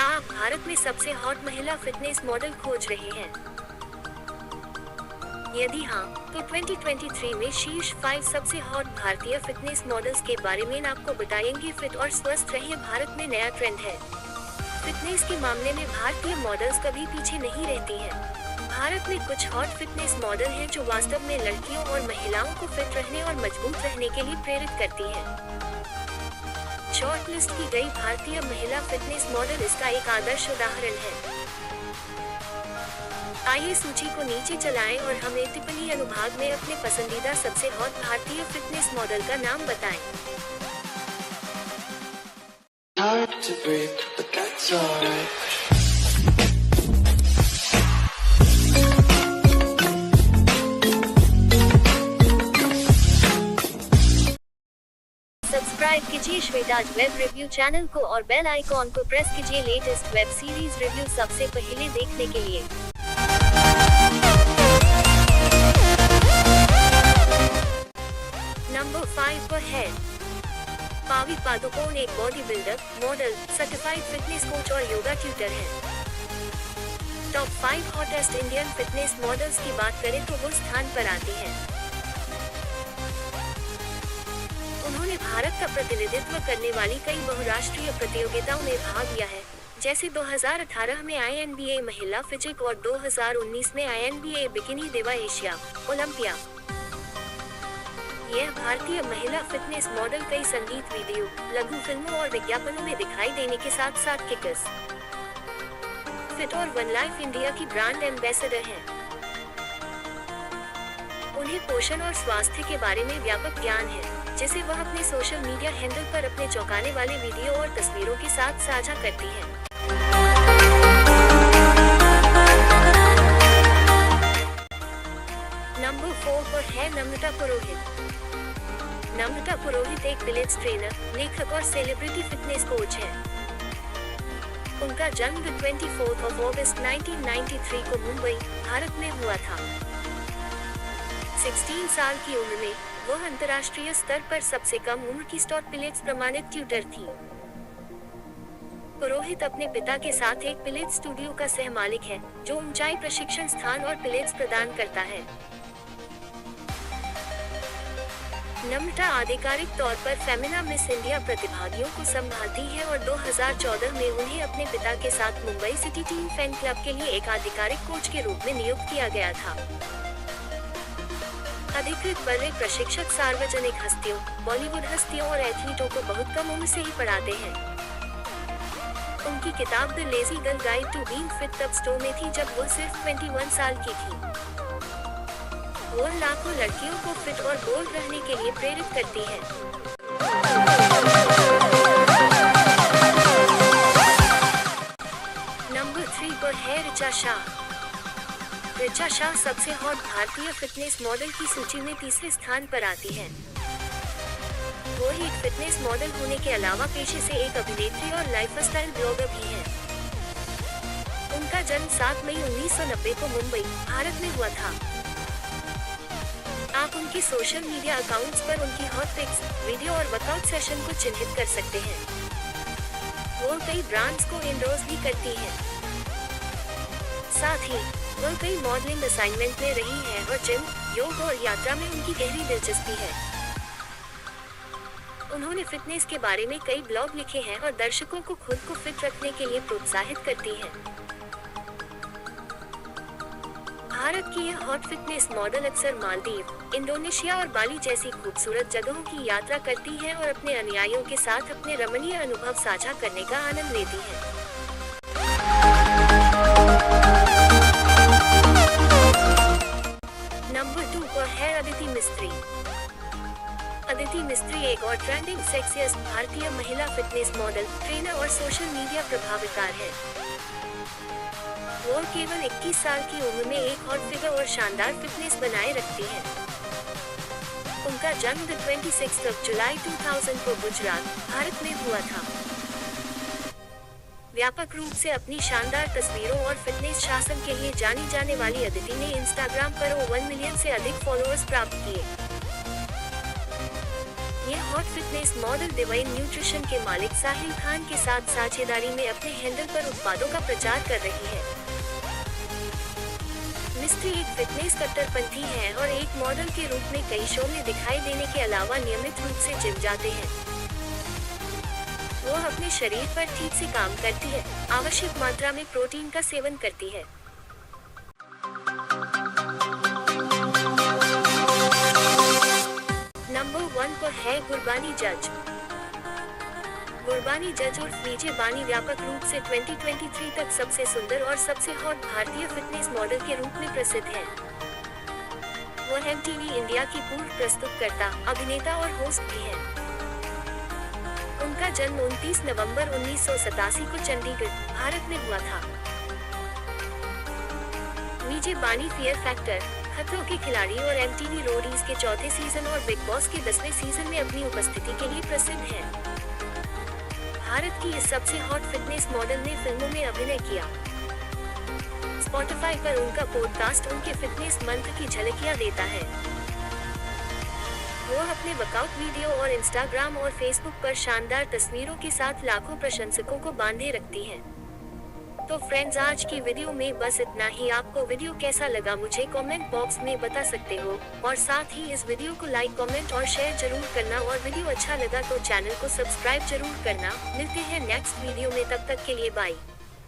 क्या आप भारत में सबसे हॉट महिला फिटनेस मॉडल खोज रहे हैं? यदि हाँ, तो 2023 में शीर्ष 5 सबसे हॉट भारतीय फिटनेस मॉडल्स के बारे में आपको बताएंगे। फिट और स्वस्थ रहिए, भारत में नया ट्रेंड है। फिटनेस के मामले में भारतीय मॉडल्स कभी पीछे नहीं रहती हैं। भारत में कुछ हॉट फिटनेस मॉडल हैं जो वास्तव में लड़कियों और महिलाओं को फिट रहने और मजबूत रहने के लिए प्रेरित करती हैं। शॉर्टलिस्ट की गई भारतीय महिला फिटनेस मॉडल इसका एक आदर्श उदाहरण है। आइए सूची को नीचे चलाएं और हमें टिप्पणी अनुभाग में अपने पसंदीदा सबसे हॉट भारतीय फिटनेस मॉडल का नाम बताएं। Hard to breathe, but that's alright. Subscribe कीजिए श्वेताज वेब रिव्यू चैनल को और बेल आइकॉन को प्रेस कीजिए लेटेस्ट वेब सीरीज रिव्यू सबसे पहले देखने के लिए। नंबर 5 पर है पावी पादुकोण। एक body builder, model, certified fitness coach और योगा ट्यूटर है। Top 5 hottest Indian fitness models की बात करें तो वो स्थान पर आती हैं। उन्होंने भारत का प्रतिनिधित्व करने वाली कई बहुराष्ट्रीय प्रतियोगिताओं में भाग लिया है, जैसे 2018 में INBA महिला फिजिक और 2019 में INBA बिकिनी दिवा एशिया ओलंपिया। यह भारतीय महिला फिटनेस मॉडल कई संगीत वीडियो, लघु फिल्मों और विज्ञापनों में दिखाई देने के साथ साथ किकस फिट और वन लाइफ इंडिया की ब्रांड एम्बेसडर है। उन्हें पोषण और स्वास्थ्य के बारे में व्यापक ज्ञान है, जिसे वह अपने सोशल मीडिया हैंडल पर अपने चौंकाने वाले वीडियो और तस्वीरों के साथ साझा करती हैं। नंबर 4 पर है नम्रता पुरोहित। नम्रता पुरोहित एक पिलेट्स ट्रेनर, लेखक और सेलिब्रिटी फिटनेस कोच है। उनका जन्म 24 अगस्त 1993 को मुंबई, भारत में हुआ था। 16 साल की उम्र में वह अंतर्राष्ट्रीय स्तर पर सबसे कम उम्र की स्टॉट पिलेट्स प्रमाणित ट्यूटर थी। पुरोहित अपने पिता के साथ एक पिलेट्स स्टूडियो का सहमालिक है, जो ऊंचाई प्रशिक्षण स्थान और पिलेट्स प्रदान करता है। नम्रता आधिकारिक तौर पर फेमिना मिस इंडिया प्रतिभागियों को संभालती है और 2014 में उन्हें अपने पिता के साथ Mumbai city team fan club के लिए एक आधिकारिक कोच के रूप में नियुक्त किया गया था। अधिकृत बड़े प्रशिक्षक सार्वजनिक हस्तियों, बॉलीवुड हस्तियों और एथलीटों को बहुत कम उम्र से ही पढ़ाते हैं। उनकी किताब the lazy girl guide to being fit तब स्टोर में थी जब वो सिर्फ 21 साल की थी। वो लाखों लड़कियों को फिट और बोल्ड रहने के लिए प्रेरित करती है। नंबर 3 पर है ऋचा शाह। ऋचा शाह सबसे हॉट भारतीय फिटनेस मॉडल की सूची में तीसरे स्थान पर आती है। वो एक फिटनेस मॉडल होने के अलावा पेशे से एक अभिनेत्री और लाइफस्टाइल ब्लॉगर भी है। उनका जन्म 7 मई 1990 को मुंबई, भारत में हुआ था। आप उनके सोशल मीडिया अकाउंट्स पर उनकी हॉट पिक्स, वीडियो और वर्कआउट सेशन को चिन्हित कर सकते हैं। वो कई ब्रांड्स को एंडोर्स भी करती हैं। साथ ही वह कई मॉडलिंग असाइनमेंट में रही है और जिम, योग और यात्रा में उनकी गहरी दिलचस्पी है। उन्होंने फिटनेस के बारे में कई ब्लॉग लिखे हैं और दर्शकों को खुद को फिट रखने के लिए प्रोत्साहित करती हैं। भारत की यह हॉट फिटनेस मॉडल अक्सर मालदीव, इंडोनेशिया और बाली जैसी खूबसूरत जगहों की यात्रा करती है और अपने अनुयायियों के साथ अपने रमणीय अनुभव साझा करने का आनंद लेती है। नंबर 2 पर है अदिति मिस्त्री। अदिति मिस्त्री एक और ट्रेंडिंग सेक्सिएस्ट भारतीय महिला फिटनेस मॉडल, ट्रेनर और सोशल मीडिया प्रभावकार है। वो केवल 21 साल की उम्र में एक हॉट फिगर और शानदार फिटनेस बनाए रखती है। उनका जन्म 26 जुलाई 2000 को गुजरात, भारत में हुआ था। व्यापक रूप से अपनी शानदार तस्वीरों और फिटनेस शासन के लिए जानी जाने वाली अदिति ने इंस्टाग्राम पर 1 मिलियन से अधिक फॉलोअर्स प्राप्त किए। यह hot fitness model divine nutrition के मालिक साहिल खान के साथ साझेदारी में अपने हैंडल पर उत्पादों का प्रचार कर रही है। मिस्ट्री एक फिटनेस कट्टरपंथी है और एक मॉडल के रूप में कई शो में दिखाई देने के अलावा नियमित रूप से जिम जाते हैं। वो अपने शरीर पर ठीक से काम करती है, आवश्यक मात्रा में प्रोटीन का सेवन करती है। नंबर 1 पर है गुरबानी जज। गुरबानी जज उर्फ वीजे बानी व्यापक रूप से 2023 तक सबसे सुंदर और सबसे हॉट भारतीय फिटनेस मॉडल के रूप में प्रसिद्ध है। वो MTV इंडिया की पूर्व प्रस्तुतकर्ता, अभिनेता और होस्ट भी है। उनका जन्म 29 नवंबर 1987 को चंडीगढ़, भारत में हुआ था। वीजे बानी फियर फैक्टर, खतरों के खिलाड़ी और MTV रोडीज के चौथे सीजन और बिग बॉस के 10वें सीजन में अपनी उपस्थिति के लिए प्रसिद्ध है। भारत की इस सबसे हॉट फिटनेस मॉडल ने फिल्मों में अभिनय किया। स्पॉटिफाई पर उनका पॉडकास्ट उनके फिटनेस मंत्र की झलकियां देता है। वो अपने वर्कआउट वीडियो और इंस्टाग्राम और फेसबुक पर शानदार तस्वीरों के साथ लाखों प्रशंसकों को बांधे रखती हैं। तो फ्रेंड्स, आज की वीडियो में बस इतना ही। आपको वीडियो कैसा लगा मुझे कमेंट बॉक्स में बता सकते हो और साथ ही इस वीडियो को लाइक, कमेंट और शेयर जरूर करना और वीडियो अच्छा लगा तो चैनल को सब्सक्राइब जरूर करना। मिलते हैं नेक्स्ट वीडियो में, तब तक के लिए बाय।